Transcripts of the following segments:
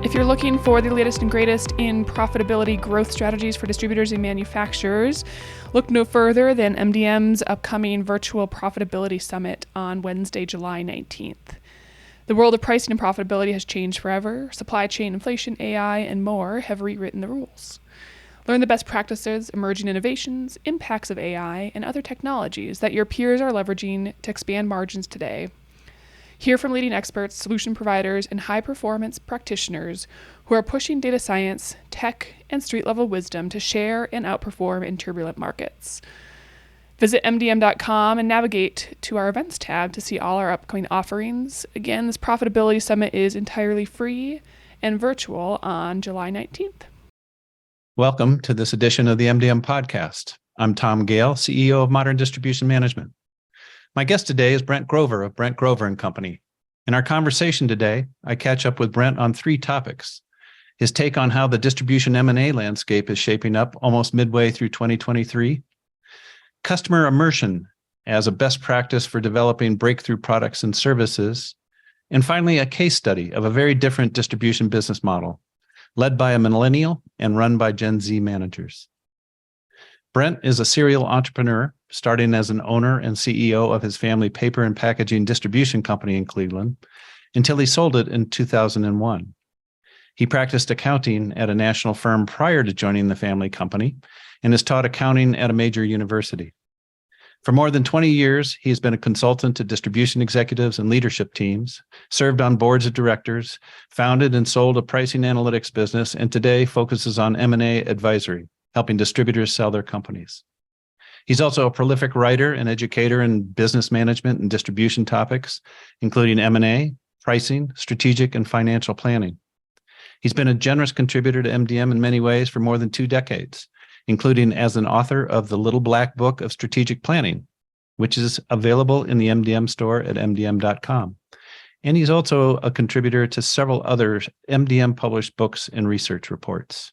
If you're looking for the latest and greatest in profitability growth strategies for distributors and manufacturers, look no further than MDM's upcoming virtual profitability summit on Wednesday, July 19th. The world of pricing and profitability has changed forever. Supply chain, inflation, AI, and more have rewritten the rules. Learn the best practices, emerging innovations, impacts of AI, and other technologies that your peers are leveraging to expand margins today. Hear from leading experts, solution providers, and high-performance practitioners who are pushing data science, tech, and street-level wisdom to share and outperform in turbulent markets. Visit mdm.com and navigate to our events tab to see all our upcoming offerings. Again, this profitability summit is entirely free and virtual on July 19th. Welcome to this edition of the MDM podcast. I'm Tom Gale, CEO of Modern Distribution Management. My guest today is Brent Grover of Brent Grover & Company. In our conversation today, I catch up with Brent on three topics: his take on how the distribution M&A landscape is shaping up almost midway through 2023, customer immersion as a best practice for developing breakthrough products and services, and finally, a case study of a very different distribution business model, led by a millennial and run by Gen Z managers. Brent is a serial entrepreneur, starting as an owner and CEO of his family paper and packaging distribution company in Cleveland, until he sold it in 2001. He practiced accounting at a national firm prior to joining the family company and has taught accounting at a major university. For more than 20 years, he has been a consultant to distribution executives and leadership teams, served on boards of directors, founded and sold a pricing analytics business, and today focuses on M&A advisory, helping distributors sell their companies. He's also a prolific writer and educator in business management and distribution topics, including M&A, pricing, strategic, and financial planning. He's been a generous contributor to MDM in many ways for more than 2 decades, including as an author of The Little Black Book of Strategic Planning, which is available in the MDM store at mdm.com. And he's also a contributor to several other MDM-published books and research reports.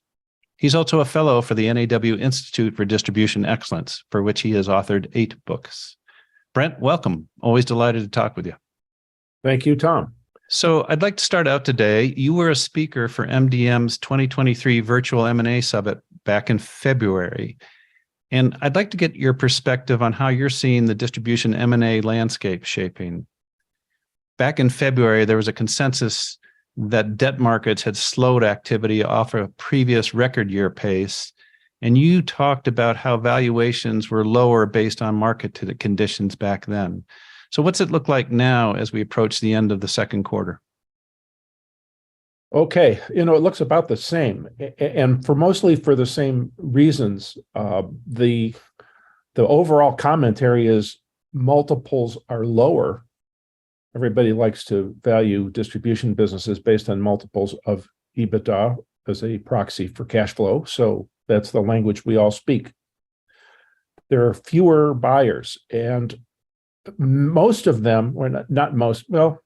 He's also a fellow for the NAW Institute for Distribution Excellence, for which he has authored 8 books. Brent, welcome. Always delighted to talk with you. Thank you, Tom. So I'd like to start out today. You were a speaker for MDM's 2023 Virtual M&A Summit back in February. And I'd like to get your perspective on how you're seeing the distribution M&A landscape shaping. Back in February, there was a consensus that debt markets had slowed activity off a previous record year pace. And you talked about how valuations were lower based on market conditions back then. So what's it look like now as we approach the end of the second quarter? Okay, it looks about the same, and mostly for the same reasons. The overall commentary is multiples are lower. Everybody likes to value distribution businesses based on multiples of EBITDA as a proxy for cash flow. So that's the language we all speak. There are fewer buyers, and most of them, or not most, well,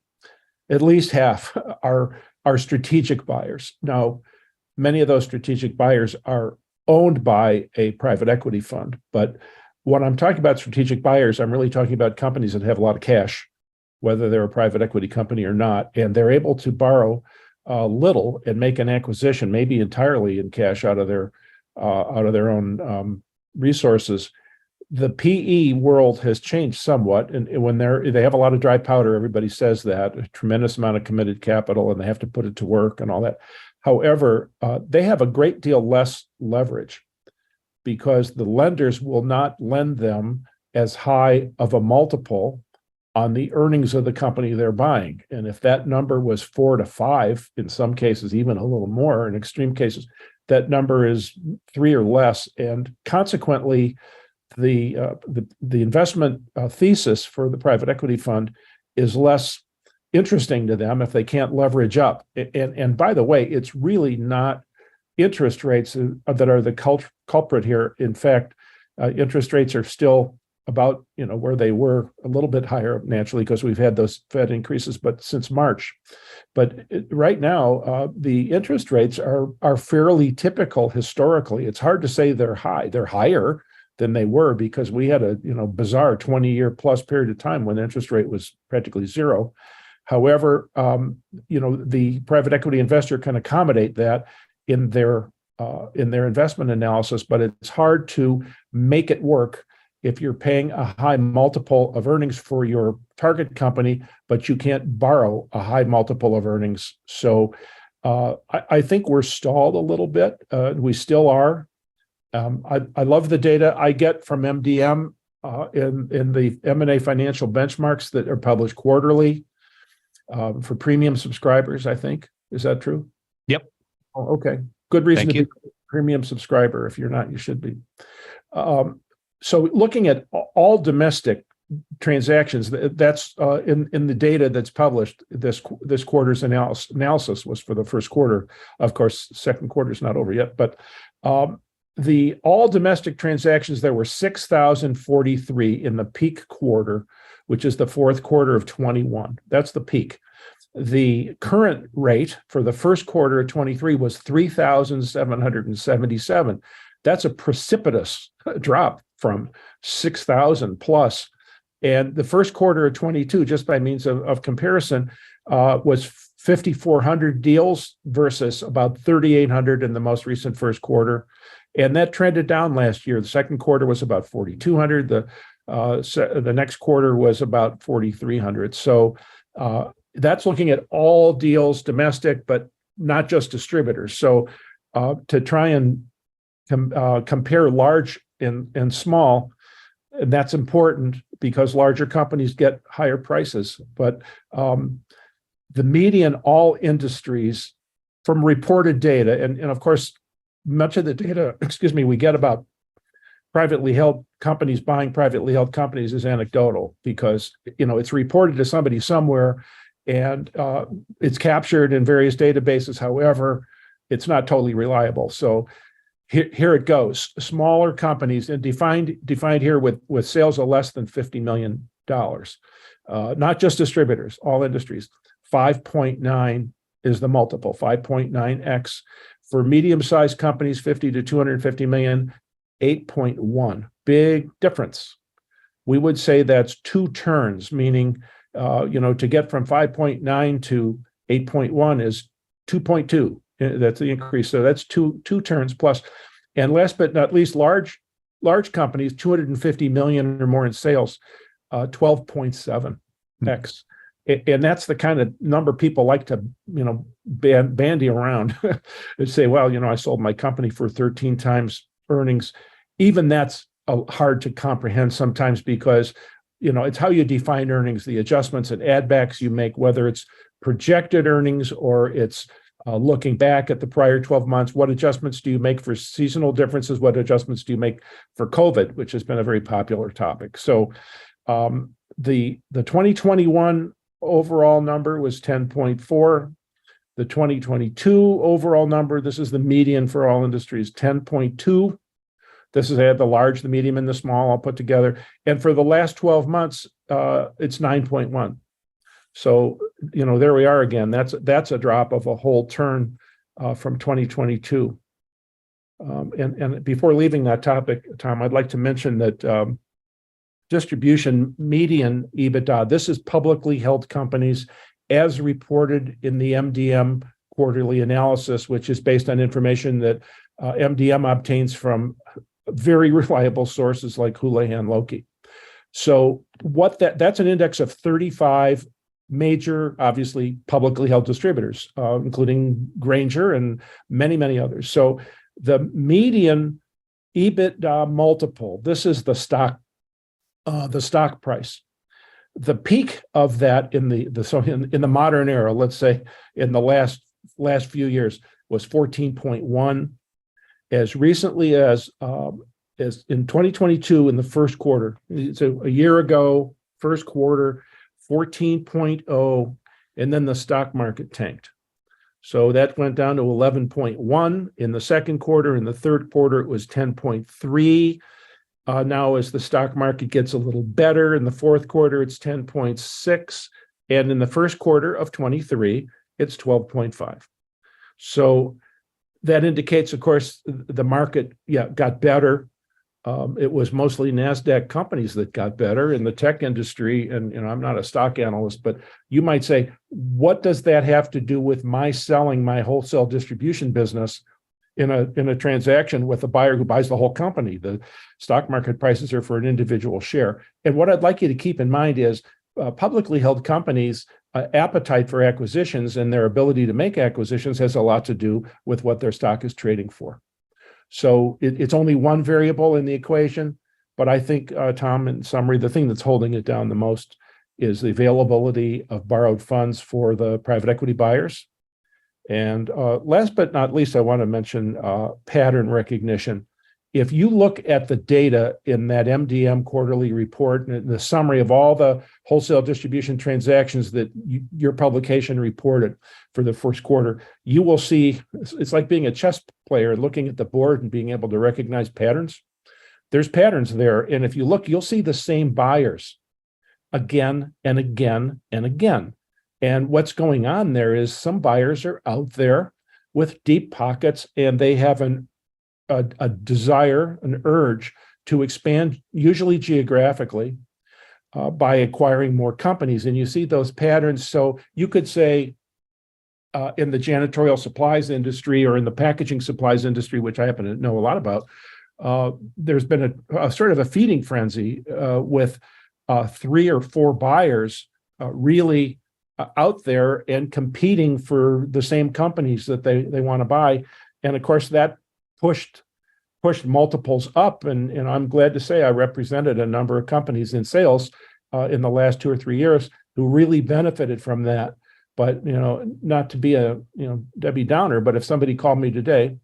at least half are strategic buyers. Now, many of those strategic buyers are owned by a private equity fund. But when I'm talking about strategic buyers, I'm really talking about companies that have a lot of cash, whether they're a private equity company or not, and they're able to borrow little and make an acquisition, maybe entirely in cash out of their own resources. The PE world has changed somewhat, and when they have a lot of dry powder, everybody says that, a tremendous amount of committed capital, and they have to put it to work and all that. However, they have a great deal less leverage because the lenders will not lend them as high of a multiple on the earnings of the company they're buying. And if that number was 4 to 5, in some cases even a little more, in extreme cases, that number is 3 or less, and consequently, the investment thesis for the private equity fund is less interesting to them if they can't leverage up. And by the way, it's really not interest rates that are the culprit here. In fact, interest rates are still about where they were, a little bit higher naturally because we've had those Fed increases, but since March. But right now, the interest rates are fairly typical historically. It's hard to say they're high. They're higher than they were because we had a bizarre 20-year plus period of time when interest rate was practically zero. However, the private equity investor can accommodate that in their investment analysis, but it's hard to make it work if you're paying a high multiple of earnings for your target company, but you can't borrow a high multiple of earnings. So I think we're stalled a little bit. We still are. I love the data I get from MDM in the M&A financial benchmarks that are published quarterly for premium subscribers, I think. Is that true? Yep. Oh, okay. Good reason Thank to be a premium subscriber. If you're not, you should be. So looking at all domestic transactions, that's in the data that's published. This quarter's analysis was for the first quarter. Of course, second quarter is not over yet, but the all domestic transactions, there were 6,043 in the peak quarter, which is the fourth quarter of 21. That's the peak. The current rate for the first quarter of 23 was 3,777. That's a precipitous drop from 6,000 plus. And the first quarter of 22, just by means of comparison, was 5,400 deals versus about 3,800 in the most recent first quarter. And that trended down last year. The second quarter was about 4,200. The next quarter was about 4,300. So that's looking at all deals domestic, but not just distributors. So to try and compare large and small, and that's important because larger companies get higher prices. But the median all industries from reported data, and of course, much of the data, we get about privately held companies buying privately held companies is anecdotal because, it's reported to somebody somewhere and it's captured in various databases. However, it's not totally reliable. So here it goes. Smaller companies, and defined here with sales of less than $50 million, not just distributors, all industries. 5.9 is the multiple, 5.9x. For medium-sized companies, 50 to 250 million, 8.1. Big difference. We would say that's 2 turns, meaning, to get from 5.9 to 8.1 is 2.2. That's the increase. So that's two turns plus. And last but not least, large companies, 250 million or more in sales, 12.7x. And that's the kind of number people like to, bandy around and say, well, I sold my company for 13 times earnings. Even that's hard to comprehend sometimes because, it's how you define earnings, the adjustments and add backs you make, whether it's projected earnings or it's looking back at the prior 12 months. What adjustments do you make for seasonal differences? What adjustments do you make for COVID, which has been a very popular topic? So the 2021 overall number was 10.4. The 2022 overall number, this is the median for all industries, 10.2. This is the large, the medium, and the small all put together. And for the last 12 months, it's 9.1. So, there we are again. That's a drop of a whole turn from 2022. And before leaving that topic, Tom, I'd like to mention that distribution median EBITDA, this is publicly held companies as reported in the MDM quarterly analysis, which is based on information that MDM obtains from very reliable sources like Houlihan Lokey. So that's an index of 35 major, obviously publicly held distributors, including Granger and many, many others. So the median EBITDA multiple, this is the stock price. The peak of that in the modern era, let's say in the last few years, was 14.1. As recently as in 2022 in the first quarter, so a year ago, first quarter, 14.0, and then the stock market tanked. So that went down to 11.1 in the second quarter. In the third quarter, it was 10.3. Now, as the stock market gets a little better, in the fourth quarter, it's 10.6. And in the first quarter of 23, it's 12.5. So that indicates, of course, the market, got better. It was mostly NASDAQ companies that got better in the tech industry. And I'm not a stock analyst, but you might say, what does that have to do with my selling my wholesale distribution business in a transaction with a buyer who buys the whole company? The stock market prices are for an individual share. And what I'd like you to keep in mind is publicly held companies' appetite for acquisitions and their ability to make acquisitions has a lot to do with what their stock is trading for. So it's only one variable in the equation, but I think, Tom, in summary, the thing that's holding it down the most is the availability of borrowed funds for the private equity buyers. And last but not least, I want to mention pattern recognition. If you look at the data in that MDM quarterly report and the summary of all the wholesale distribution transactions that your publication reported for the first quarter, you will see it's like being a chess player looking at the board and being able to recognize patterns. There's patterns there. And if you look, you'll see the same buyers again and again and again. And what's going on there is some buyers are out there with deep pockets and they have a desire, an urge to expand, usually geographically, by acquiring more companies. And you see those patterns. So you could say in the janitorial supplies industry or in the packaging supplies industry, which I happen to know a lot about, there's been a sort of a feeding frenzy with 3 or 4 buyers really out there and competing for the same companies that they want to buy. And of course, that pushed multiples up. And I'm glad to say I represented a number of companies in sales in the last 2 or 3 years who really benefited from that. But, not to be a, Debbie Downer, but if somebody called me today,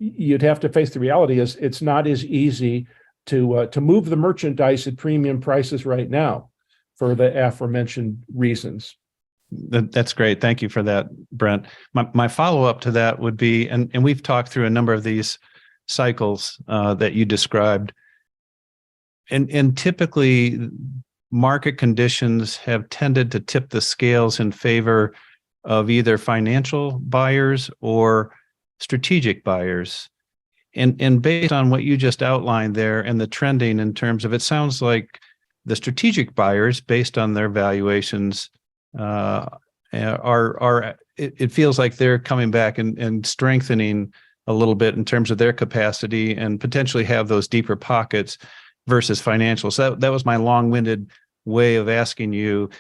you'd have to face the reality is it's not as easy to move the merchandise at premium prices right now for the aforementioned reasons. That's great. Thank you for that, Brent. My follow-up to that would be, and we've talked through a number of these cycles that you described, and typically market conditions have tended to tip the scales in favor of either financial buyers or strategic buyers. And based on what you just outlined there and the trending in terms of, it sounds like the strategic buyers, based on their valuations, it feels like they're coming back and strengthening a little bit in terms of their capacity and potentially have those deeper pockets versus financial. So that was my long-winded way of asking you,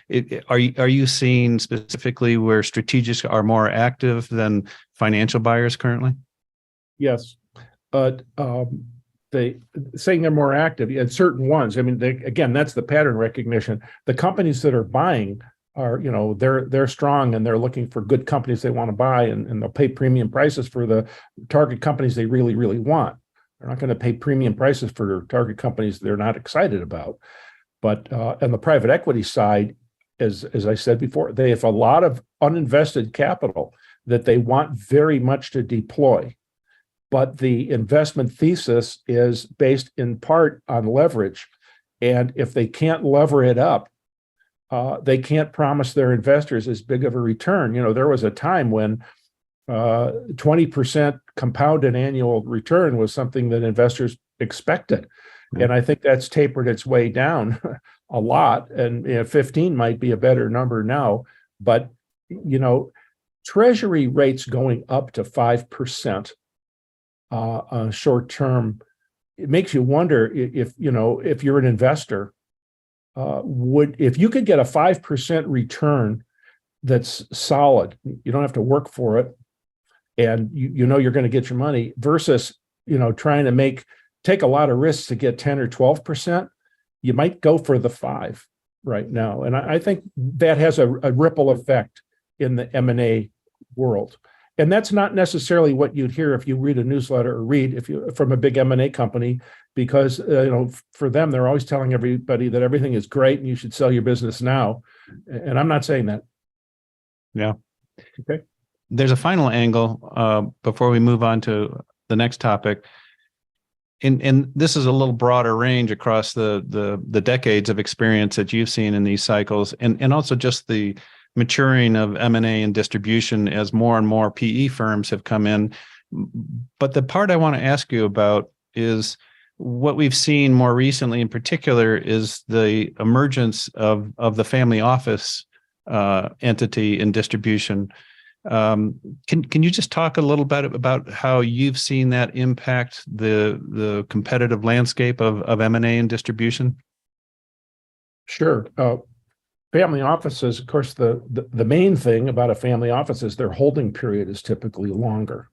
are you seeing specifically where strategics are more active than financial buyers currently? Yes. They saying they're more active at certain ones. I mean, again, that's the pattern recognition. The companies that are buying are, they're strong and they're looking for good companies they want to buy, and they'll pay premium prices for the target companies they really, really want. They're not going to pay premium prices for target companies they're not excited about. But on the private equity side, as I said before, they have a lot of uninvested capital that they want very much to deploy. But the investment thesis is based in part on leverage. And if they can't lever it up, they can't promise their investors as big of a return. There was a time when 20% compounded annual return was something that investors expected. Mm-hmm. And I think that's tapered its way down a lot. And 15 might be a better number now. But, Treasury rates going up to 5%. Short term, it makes you wonder if you're an investor, if you could get a 5% return that's solid, you don't have to work for it, and you're going to get your money versus trying to take a lot of risks to get 10 or 12%, you might go for the 5 right now. And I think that has a ripple effect in the M&A world. And that's not necessarily what you'd hear if you read a newsletter or from a big M&A company, because for them, they're always telling everybody that everything is great and you should sell your business now. And I'm not saying that. Yeah. Okay. There's a final angle before we move on to the next topic. And this is a little broader range across the decades of experience that you've seen in these cycles, and also just the maturing of M&A and distribution as more and more PE firms have come in. But the part I want to ask you about is what we've seen more recently in particular is the emergence of the family office entity in distribution. Can you just talk a little bit about how you've seen that impact the competitive landscape of M&A and distribution? Sure. Family offices, of course, the main thing about a family office is their holding period is typically longer.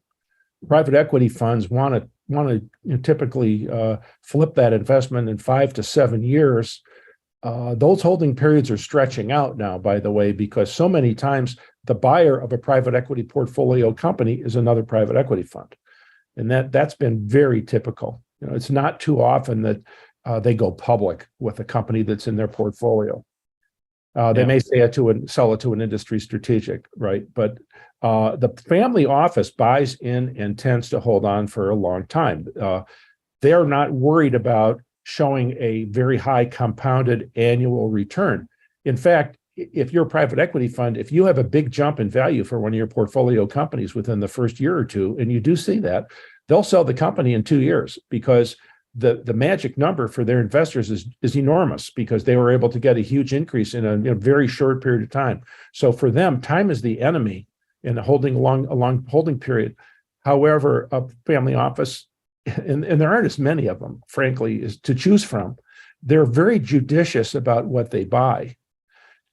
Private equity funds want to typically flip that investment in 5 to 7 years. Those holding periods are stretching out now, by the way, because so many times the buyer of a private equity portfolio company is another private equity fund. And that's been very typical. It's not too often that they go public with a company that's in their portfolio. They may sell it to an industry strategic, right? But the family office buys in and tends to hold on for a long time. They're not worried about showing a very high compounded annual return. In fact, if you're a private equity fund, if you have a big jump in value for one of your portfolio companies within the first year or two, and you do see that, they'll sell the company in 2 years because the magic number for their investors is enormous because they were able to get a huge increase in a very short period of time. So for them, time is the enemy in a long holding period. However, a family office, and there aren't as many of them, frankly, is to choose from. They're very judicious about what they buy.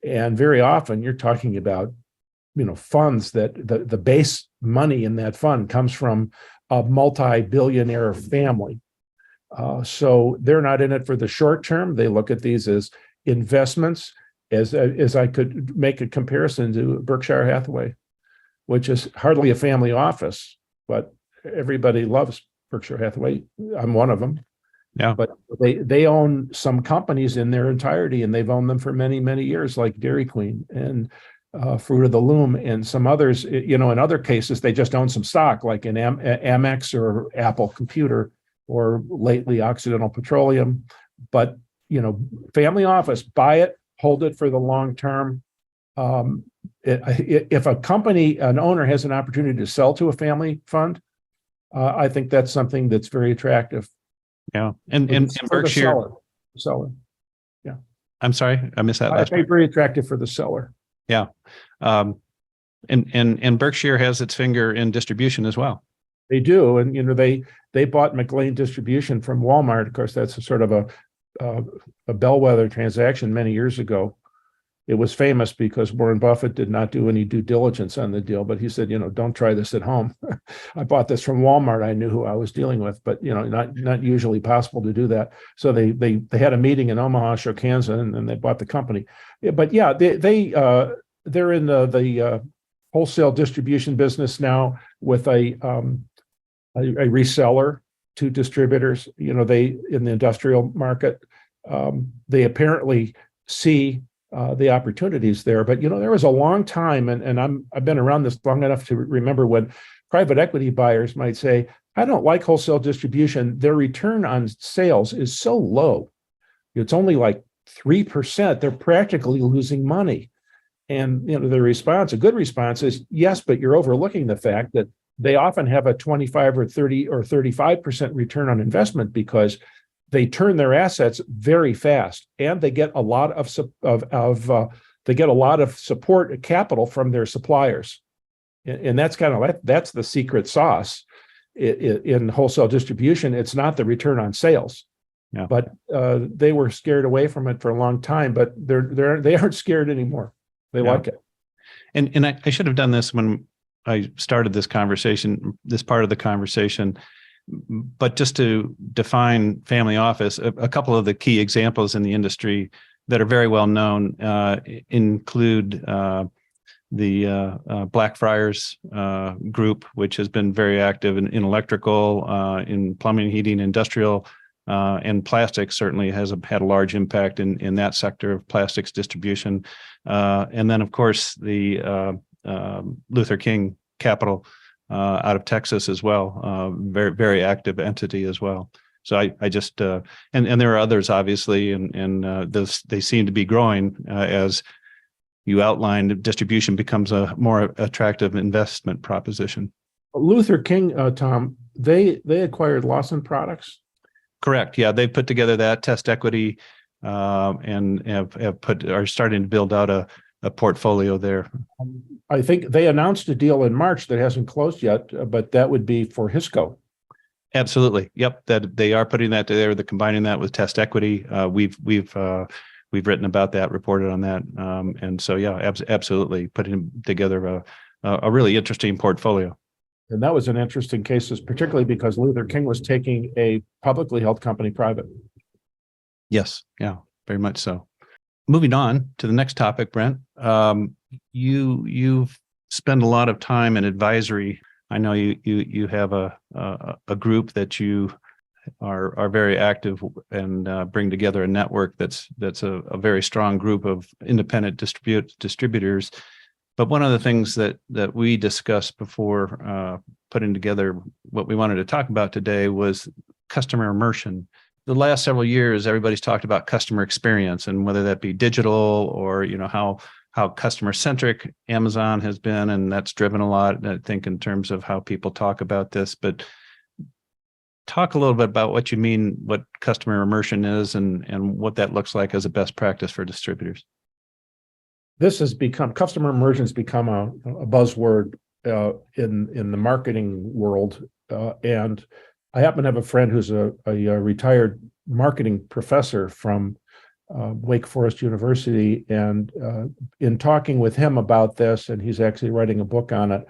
And very often you're talking about, funds that the base money in that fund comes from a multi-billionaire family. So they're not in it for the short term. They look at these as investments, as I could make a comparison to Berkshire Hathaway, which is hardly a family office, but everybody loves Berkshire Hathaway. I'm one of them. Yeah. But they own some companies in their entirety, and they've owned them for many, many years, like Dairy Queen and Fruit of the Loom, and some others. In other cases, they just own some stock, like in Amex or Apple Computer, or lately Occidental Petroleum. But family office, buy it, hold it for the long term. If a company, an owner has an opportunity to sell to a family fund, I think that's something that's very attractive. Yeah, and Berkshire seller. Yeah. I'm sorry, I missed that last part. Very attractive for the seller. Yeah, and Berkshire has its finger in distribution as well. They do, and they bought McLean Distribution from Walmart. Of course, that's a sort of a bellwether transaction many years ago. It was famous because Warren Buffett did not do any due diligence on the deal, but he said, don't try this at home. I bought this from Walmart. I knew who I was dealing with, but not usually possible to do that. So they had a meeting in Omaha, shook hands, and then they bought the company. But yeah, they're in the wholesale distribution business now with a reseller to distributors. They in the industrial market, they apparently see the opportunities there. But there was a long time, and I've been around this long enough to remember when private equity buyers might say, "I don't like wholesale distribution. Their return on sales is so low. It's only like 3%. They're practically losing money." And the response, a good response, is yes, but you're overlooking the fact that they often have a 25 or 30 or 35% return on investment because they turn their assets very fast, and they get a lot of support capital from their suppliers, and that's that's the secret sauce in wholesale distribution. It's not the return on sales, but they were scared away from it for a long time. But they aren't scared anymore. They like it. And I should have done this when I started this conversation, this part of the conversation. But just to define family office, a couple of the key examples in the industry that are very well known include the Blackfriars group, which has been very active in electrical, in plumbing, heating, industrial, and plastics. Certainly has had a large impact in that sector of plastics distribution. And then, of course, the Luther King Capital out of Texas as well, very, very active entity as well. So I just and there are others obviously, and those they seem to be growing as you outlined. Distribution becomes a more attractive investment proposition. Luther King, Tom, they acquired Lawson Products. Correct. Yeah, they've put together that test equity and are starting to build out a portfolio there. I think they announced a deal in March that hasn't closed yet, but that would be for Hisco. Absolutely. Yep. That they are putting that together. They're combining that with test equity. We've written about that, reported on that, and so yeah, absolutely putting together a really interesting portfolio. And that was an interesting case, particularly because Luther King was taking a publicly held company private. Yes. Yeah. Very much so. Moving on to the next topic, Brent. You've spent a lot of time in advisory. I know you have a group that you are very active and bring together a network that's a very strong group of independent distributors. But one of the things that we discussed before putting together what we wanted to talk about today was customer immersion. The last several years, everybody's talked about customer experience, and whether that be digital or how customer centric Amazon has been, and that's driven a lot, I think, in terms of how people talk about this. But talk a little bit about what you mean, what customer immersion is, and what that looks like as a best practice for distributors. This has become, customer immersion has become a buzzword in the marketing world, and I happen to have a friend who's a retired marketing professor from Wake Forest University, and in talking with him about this, and he's actually writing a book on it,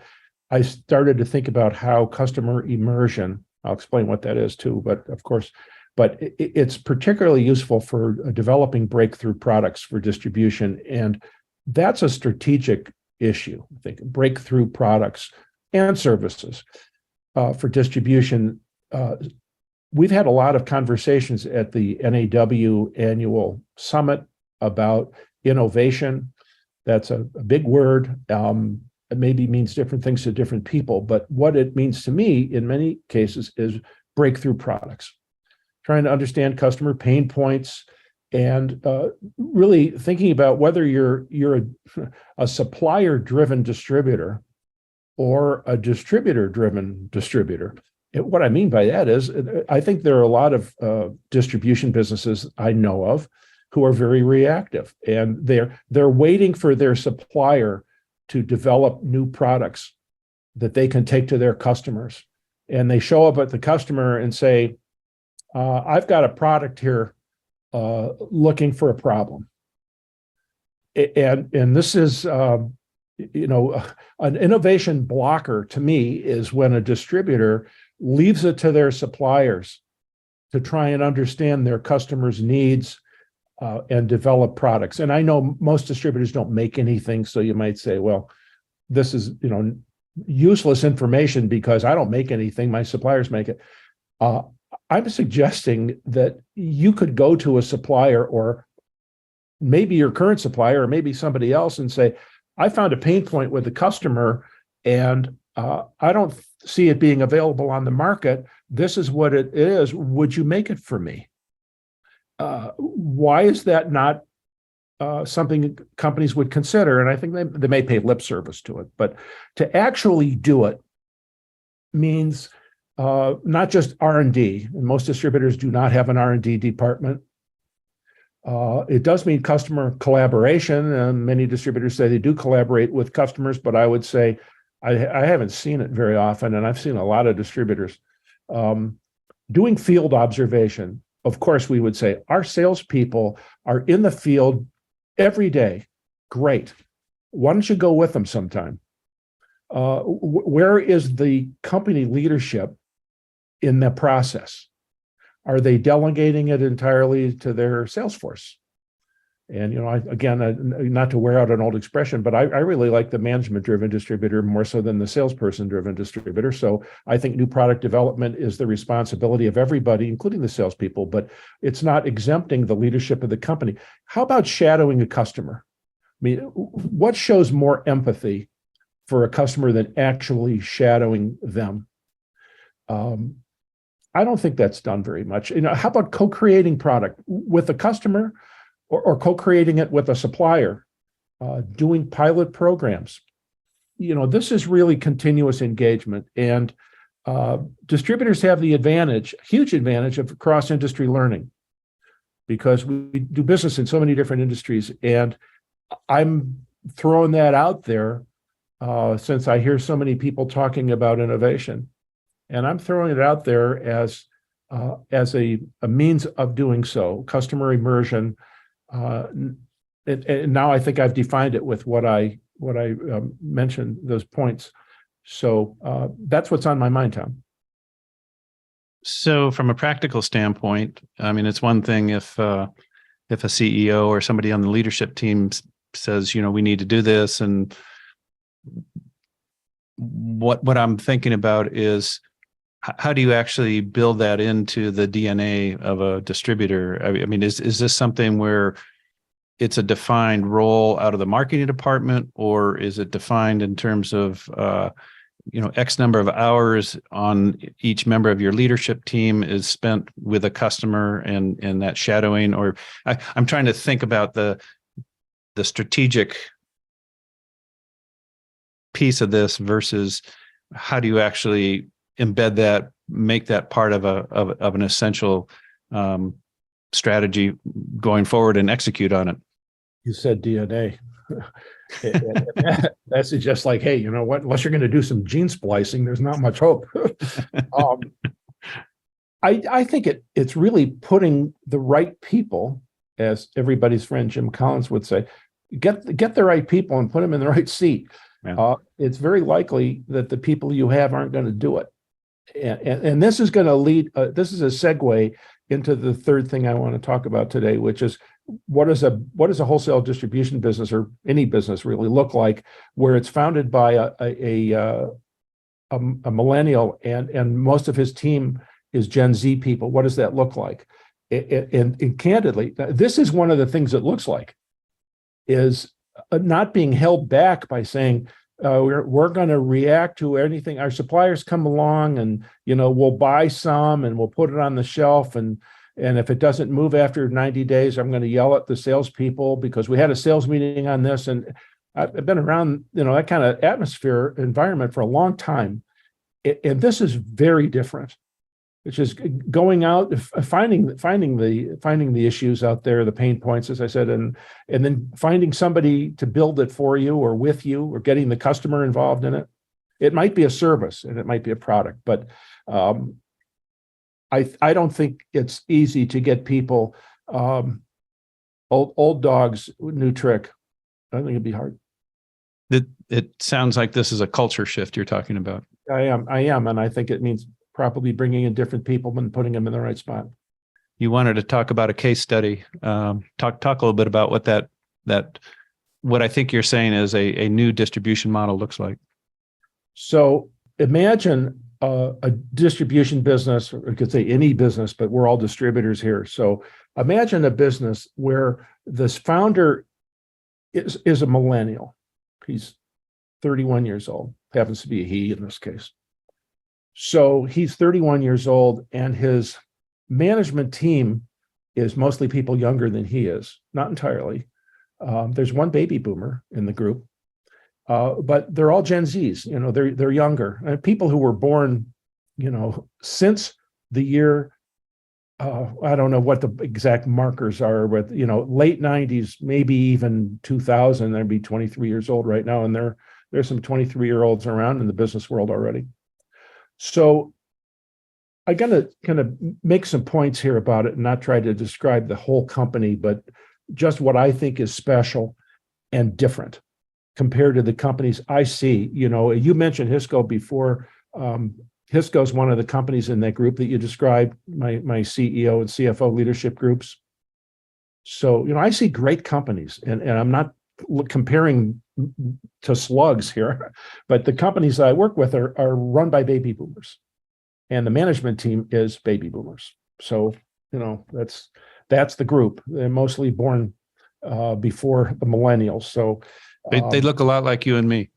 I started to think about how customer immersion, I'll explain what that is too, but of course, it's particularly useful for developing breakthrough products for distribution, and that's a strategic issue. I think breakthrough products and services for distribution. We've had a lot of conversations at the NAW annual summit about innovation. That's a big word. It maybe means different things to different people, but what it means to me in many cases is breakthrough products, trying to understand customer pain points, and really thinking about whether you're a supplier-driven distributor or a distributor-driven distributor. What I mean by that is, I think there are a lot of distribution businesses I know of who are very reactive, and they're waiting for their supplier to develop new products that they can take to their customers. And they show up at the customer and say, I've got a product here looking for a problem. And this is, an innovation blocker to me is when a distributor leaves it to their suppliers to try and understand their customers' needs and develop products. And I know most distributors don't make anything, so you might say, well, this is useless information because I don't make anything, my suppliers make it. I'm suggesting that you could go to a supplier, or maybe your current supplier, or maybe somebody else, and say, I found a pain point with the customer, and I don't see it being available on the market. This is what it is. Would you make it for me? Why is that not something companies would consider? And I think they may pay lip service to it, but to actually do it means not just R&D. And most distributors do not have an R&D department. It does mean customer collaboration, and many distributors say they do collaborate with customers, but I would say I haven't seen it very often, and I've seen a lot of distributors doing field observation. Of course, we would say our salespeople are in the field every day. Great. Why don't you go with them sometime? Where is the company leadership in the process? Are they delegating it entirely to their sales force? And, not to wear out an old expression, but I really like the management-driven distributor more so than the salesperson-driven distributor. So I think new product development is the responsibility of everybody, including the salespeople, but it's not exempting the leadership of the company. How about shadowing a customer? I mean, what shows more empathy for a customer than actually shadowing them? I don't think that's done very much. How about co-creating product with a customer, or co-creating it with a supplier, doing pilot programs? This is really continuous engagement. And Distributors have the advantage, huge advantage of cross-industry learning because we do business in so many different industries. And I'm throwing that out there since I hear so many people talking about innovation. And I'm throwing it out there as a means of doing so, customer immersion. And now I think I've defined it with what I mentioned, those points. So that's what's on my mind, Tom. So from a practical standpoint, I mean, it's one thing if a CEO or somebody on the leadership team says, we need to do this. And what I'm thinking about is how do you actually build that into the DNA of a distributor? I mean, is this something where it's a defined role out of the marketing department, or is it defined in terms of X number of hours on each member of your leadership team is spent with a customer and that shadowing? Or I'm trying to think about the strategic piece of this versus how do you actually embed that, make that part of an essential strategy going forward and execute on it. You said DNA. That's just like, hey, you know what? Unless you're going to do some gene splicing, there's not much hope. I think it's really putting the right people, as everybody's friend Jim Collins would say, get the right people and put them in the right seat. Yeah. It's very likely that the people you have aren't going to do it. And this is going to lead, this is a segue into the third thing I want to talk about today, which is what does a wholesale distribution business, or any business really, look like, where it's founded by a millennial and most of his team is Gen Z people. What does that look like? And candidly, this is one of the things it looks like, is not being held back by saying, we're going to react to anything. Our suppliers come along and, we'll buy some and we'll put it on the shelf. And if it doesn't move after 90 days, I'm going to yell at the salespeople because we had a sales meeting on this. And I've been around, that kind of atmosphere environment for a long time. And this is very different. It's just going out, finding the issues out there, the pain points, as I said, and then finding somebody to build it for you or with you, or getting the customer involved in it. It might be a service and it might be a product, but I don't think it's easy to get people. Old dogs, new trick. I think it'd be hard. It sounds like this is a culture shift you're talking about. I am, and I think it means probably bringing in different people and putting them in the right spot. You wanted to talk about a case study. Talk a little bit about what I think you're saying is a new distribution model looks like. So imagine a distribution business, or I could say any business, but we're all distributors here. So imagine a business where this founder is a millennial. He's 31 years old, happens to be a he in this case. So he's 31 years old, and his management team is mostly people younger than he is, not entirely. There's one baby boomer in the group, but they're all Gen Zs. They're younger, and people who were born, since the year. I don't know what the exact markers are, but late 90s, maybe even 2000. They'd be 23 years old right now, and there's some 23-year-olds around in the business world already. So I got to kind of make some points here about it and not try to describe the whole company, but just what I think is special and different compared to the companies I see. You mentioned Hisco before. Hisco is one of the companies in that group that you described, my CEO and CFO leadership groups. So, I see great companies, and I'm not comparing to slugs here, but the companies that I work with are run by baby boomers, and the management team is baby boomers. So, that's the group. They're mostly born before the millennials. So they look a lot like you and me.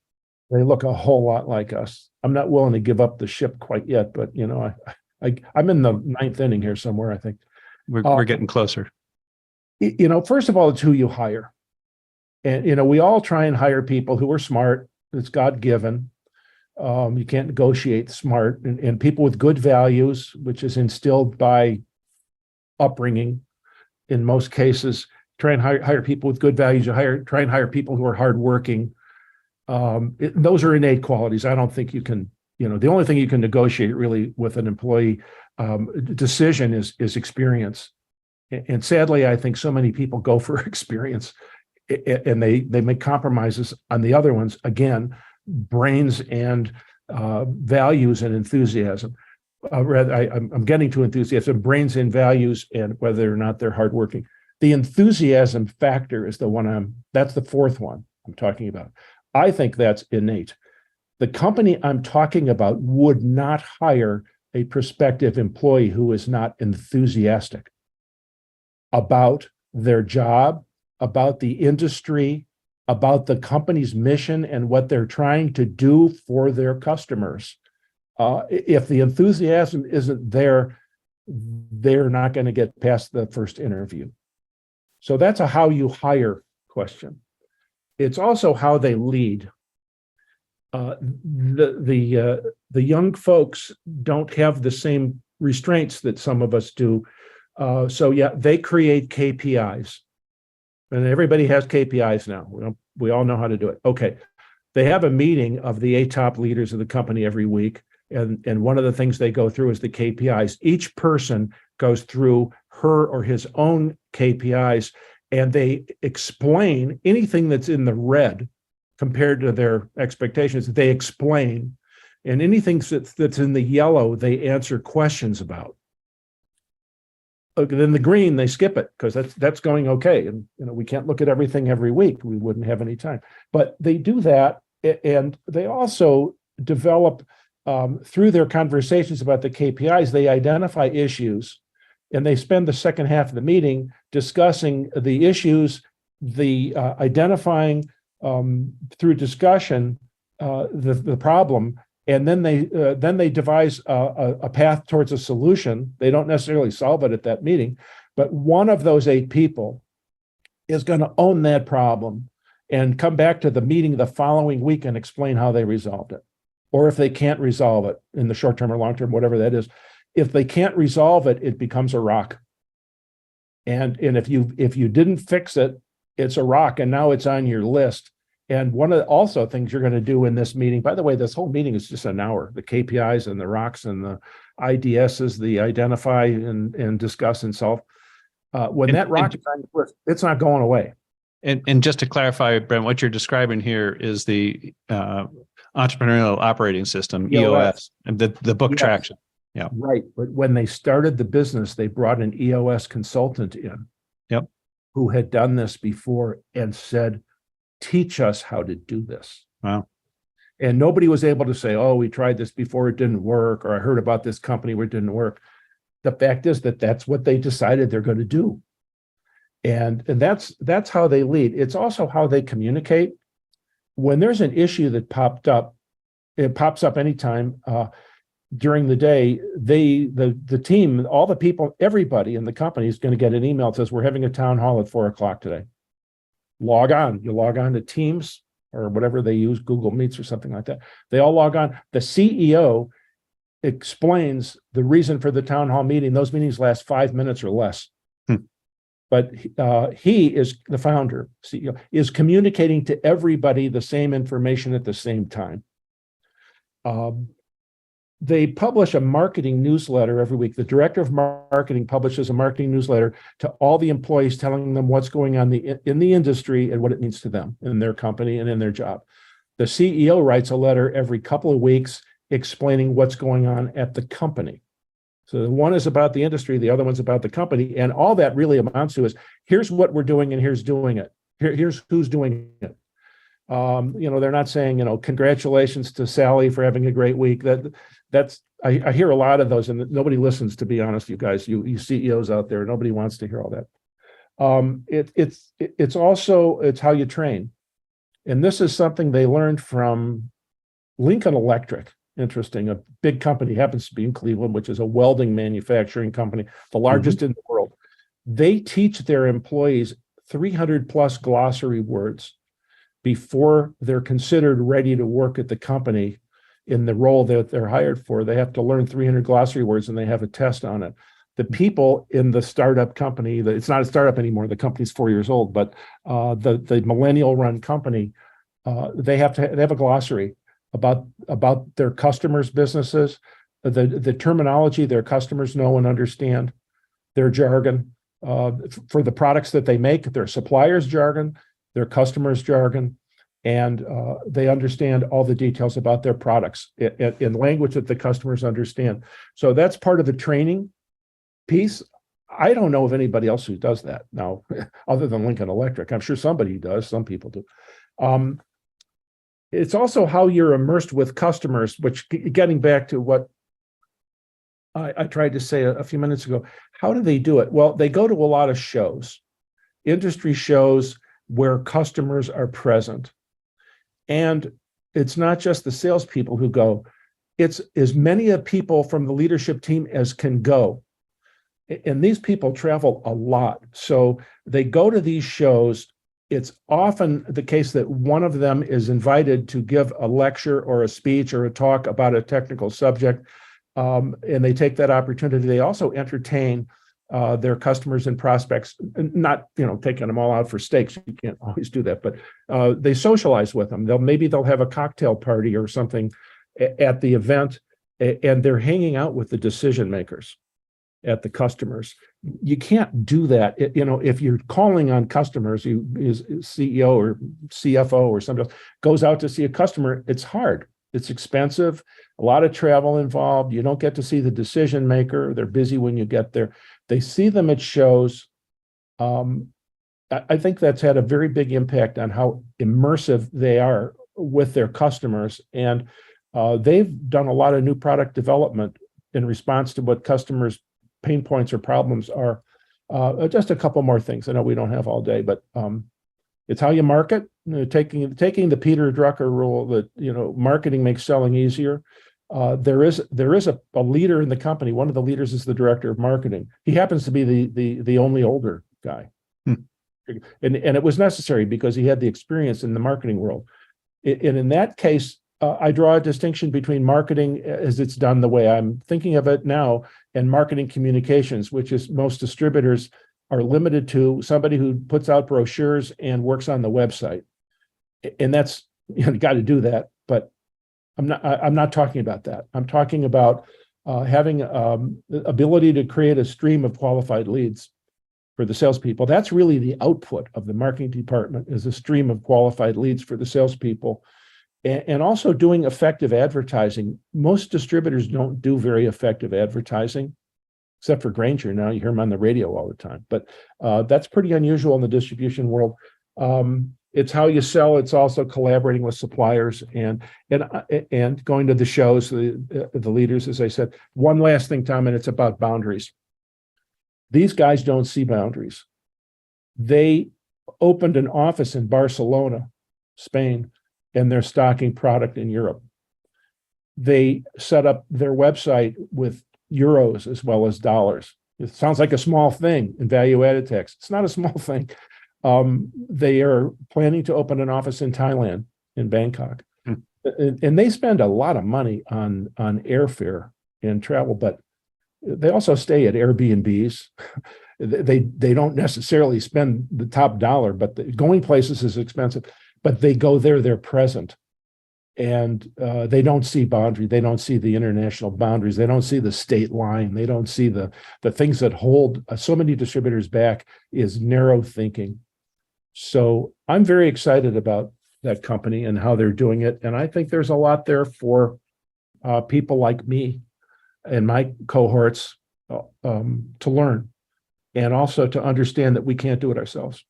They look a whole lot like us. I'm not willing to give up the ship quite yet, but I'm in the ninth inning here somewhere, I think. We're getting closer. First of all, it's who you hire. And, we all try and hire people who are smart. It's God-given. You can't negotiate smart, and people with good values, which is instilled by upbringing in most cases. Try and hire people with good values. Try and hire people who are hardworking. Those are innate qualities. I don't think you can, the only thing you can negotiate really with an employee decision is experience. And sadly, I think so many people go for experience, and they make compromises on the other ones. Again, brains and values and enthusiasm. I'm getting to enthusiasm, brains and values, and whether or not they're hardworking. The enthusiasm factor is the one that's the fourth one I'm talking about. I think that's innate. The company I'm talking about would not hire a prospective employee who is not enthusiastic about their job, about the industry, about the company's mission and what they're trying to do for their customers. If the enthusiasm isn't there, they're not going to get past the first interview. So that's a how you hire question. It's also how they lead. The young folks don't have the same restraints that some of us do. So yeah, they create KPIs, and everybody has KPIs now. We all know how to do it. Okay, they have a meeting of the 8 top leaders of the company every week, and one of the things they go through is the KPIs. Each person goes through her or his own KPIs, and they explain anything that's in the red compared to their expectations. They explain, and anything that's in the yellow, they answer questions about. Okay, then the green, they skip it because that's going okay. And we can't look at everything every week. We wouldn't have any time. But they do that, and they also develop through their conversations about the KPIs, they identify issues, and they spend the second half of the meeting discussing the issues, the identifying through discussion the problem, and then they devise a path towards a solution. They don't necessarily solve it at that meeting, but one of those 8 people is going to own that problem and come back to the meeting the following week and explain how they resolved it. Or if they can't resolve it in the short term or long term, whatever that is, if they can't resolve it, it becomes a rock. And if you didn't fix it, it's a rock, and now it's on your list. And one of the also things you're going to do in this meeting, by the way, this whole meeting is just an hour. The KPIs and the rocks and the IDSs, the identify and discuss and solve. When that rock is on your list, it's not going away. And just to clarify, Brent, what you're describing here is the entrepreneurial operating system, EOS, and the book Yes. traction. Yeah. Right. But when they started the business, they brought an EOS consultant in. Yep. Who had done this before and said, teach us how to do this. Wow. And nobody was able to say, oh, we tried this before, it didn't work, or I heard about this company where it didn't work. The fact is that that's what they decided they're going to do. And that's how they lead. It's also how they communicate. When there's an issue that it pops up anytime during the day, the team, all the people, everybody in the company is going to get an email that says, we're having a town hall at 4:00 today. Log on. You log on to Teams or whatever they use, Google Meets or something like that. They all log on. The CEO explains the reason for the town hall meeting. Those meetings last 5 minutes or less. But he is the founder, CEO, is communicating to everybody the same information at the same time. They publish a marketing newsletter every week. The director of marketing publishes a marketing newsletter to all the employees, telling them what's going on in the industry and what it means to them in their company and in their job. The CEO writes a letter every couple of weeks explaining what's going on at the company. So one is about the industry, the other one's about the company. And all that really amounts to is, here's what we're doing and here's doing it. Here's who's doing it. They're not saying, congratulations to Sally for having a great week. I hear a lot of those, and nobody listens, to be honest, you guys, you CEOs out there, nobody wants to hear all that. It's how you train. And this is something they learned from Lincoln Electric. Interesting. A big company, happens to be in Cleveland, which is a welding manufacturing company, the largest in the world. They teach their employees 300 plus glossary words before they're considered ready to work at the company. in the role that they're hired for. They have to learn 300 glossary words and they have a test on it. The people in the startup company, it's not a startup anymore, the company's 4 years old, but the millennial run company, they have a glossary about their customers' businesses, the terminology their customers know and understand, their jargon, for the products that they make, their suppliers' jargon, their customers' jargon, and they understand all the details about their products in language that the customers understand. So that's part of the training piece. I don't know of anybody else who does that now, other than Lincoln Electric. I'm sure somebody does. Some people do. It's also how you're immersed with customers, which, getting back to what I tried to say a few minutes ago, how do they do it? Well, they go to a lot of shows, industry shows where customers are present. And it's not just the salespeople who go, it's as many of people from the leadership team as can go. And these people travel a lot. So they go to these shows. It's often the case that one of them is invited to give a lecture or a speech or a talk about a technical subject. And they take that opportunity. They also entertain their customers and prospects, not taking them all out for steaks. You can't always do that, but they socialize with them. Maybe they'll have a cocktail party or something at the event, and they're hanging out with the decision makers at the customers. You can't do that. If you're calling on customers, is CEO or CFO or somebody else goes out to see a customer, it's hard. It's expensive, a lot of travel involved. You don't get to see the decision maker. They're busy when you get there. They see them at shows. I think that's had a very big impact on how immersive they are with their customers. And they've done a lot of new product development in response to what customers' pain points or problems are. Just a couple more things. I know we don't have all day, but it's how you market. Taking the Peter Drucker rule that marketing makes selling easier. There is a leader in the company. One of the leaders is the director of marketing. He happens to be the only older guy, and it was necessary because he had the experience in the marketing world. And in that case, I draw a distinction between marketing as it's done the way I'm thinking of it now, and marketing communications, which is most distributors are limited to somebody who puts out brochures and works on the website. And that's, you got to do that, but I'm not talking about that. I'm talking about having the ability to create a stream of qualified leads for the salespeople. That's really the output of the marketing department, is a stream of qualified leads for the salespeople. And also doing effective advertising. Most distributors don't do very effective advertising, except for Grainger. Now you hear them on the radio all the time, but that's pretty unusual in the distribution world. It's how you sell. It's also collaborating with suppliers and going to the shows, the leaders, as I said. One last thing, Tom, and it's about boundaries. These guys don't see boundaries. They opened an office in Barcelona, Spain, and they're stocking product in Europe. They set up their website with euros as well as dollars. It sounds like a small thing in value-added tax. It's not a small thing. They are planning to open an office in Thailand, in Bangkok. And they spend a lot of money on airfare and travel, but they also stay at Airbnbs. They don't necessarily spend the top dollar, but going places is expensive. But they go there, they're present. And they don't see boundary. They don't see the international boundaries. They don't see the state line. They don't see the things that hold so many distributors back is narrow thinking. So I'm very excited about that company and how they're doing it. And I think there's a lot there for people like me and my cohorts to learn, and also to understand that we can't do it ourselves.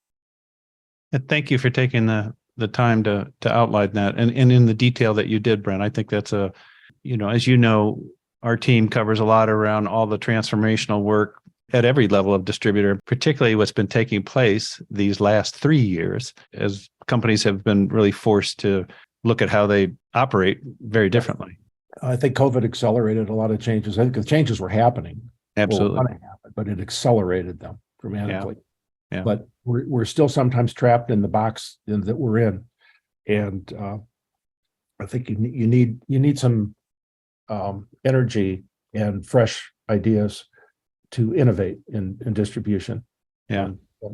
And thank you for taking the time to outline that and in the detail that you did, Brent. I think that's as you know, our team covers a lot around all the transformational work at every level of distributor, particularly what's been taking place these last 3 years as companies have been really forced to look at how they operate very differently. I think COVID accelerated a lot of changes. I think the changes were happening. Absolutely. Well, happen, but it accelerated them dramatically. Yeah. But we're still sometimes trapped in the box that we're in. And I think you need some energy and fresh ideas to innovate in distribution. Yeah.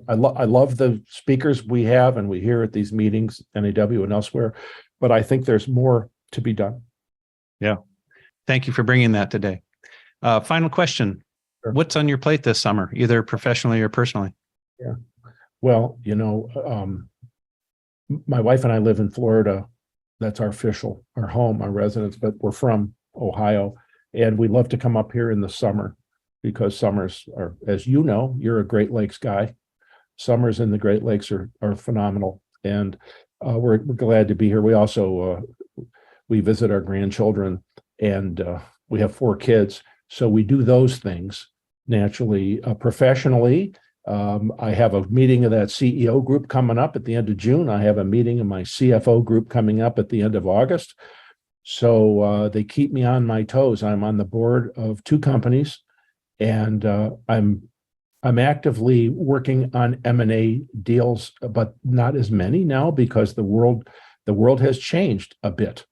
I love the speakers we have and we hear at these meetings, NAW and elsewhere, but I think there's more to be done. Yeah. Thank you for bringing that today. Final question. Sure. What's on your plate this summer, either professionally or personally? Yeah. Well, my wife and I live in Florida. That's our home, our residence, but we're from Ohio. And we love to come up here in the summer because summers are, as you know, you're a Great Lakes guy. Summers in the Great Lakes are phenomenal. And we're glad to be here. We also, we visit our grandchildren, and we have 4 kids. So we do those things naturally. Professionally, I have a meeting of that CEO group coming up at the end of June. I have a meeting of my CFO group coming up at the end of August. So they keep me on my toes. I'm on the board of 2 companies, and I'm actively working on M&A deals, but not as many now because the world has changed a bit.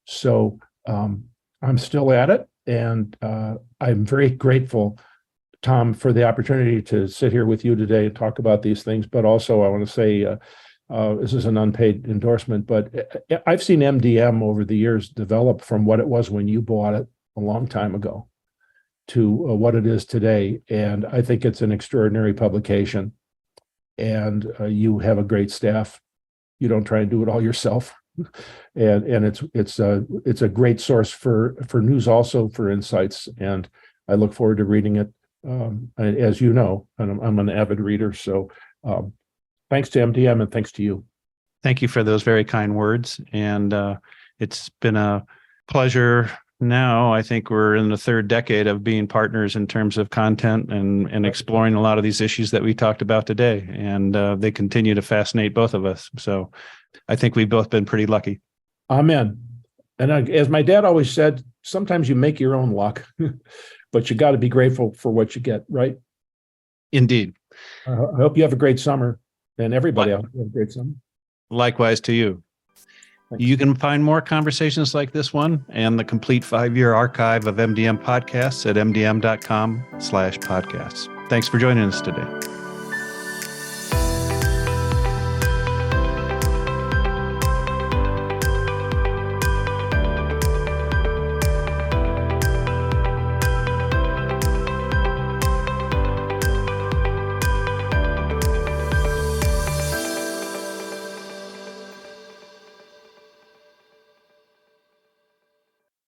So I'm still at it, and I'm very grateful, Tom, for the opportunity to sit here with you today and talk about these things. But also, I want to say this is an unpaid endorsement, but I've seen MDM over the years develop from what it was when you bought it a long time ago to what it is today. And I think it's an extraordinary publication. And you have a great staff. You don't try and do it all yourself. And it's a great source for news, also for insights. And I look forward to reading it. As you know, and I'm an avid reader. So thanks to MDM and thanks to you. Thank you for those very kind words. And it's been a pleasure. Now, I think we're in the 3rd decade of being partners in terms of content and exploring a lot of these issues that we talked about today. And they continue to fascinate both of us. So I think we've both been pretty lucky. Amen. And as my dad always said, sometimes you make your own luck, but you got to be grateful for what you get, right? Indeed. I hope you have a great summer, and everybody else have a great summer. Likewise to you. Thanks. You can find more conversations like this one and the complete 5-year archive of MDM podcasts at mdm.com/podcasts. Thanks for joining us today.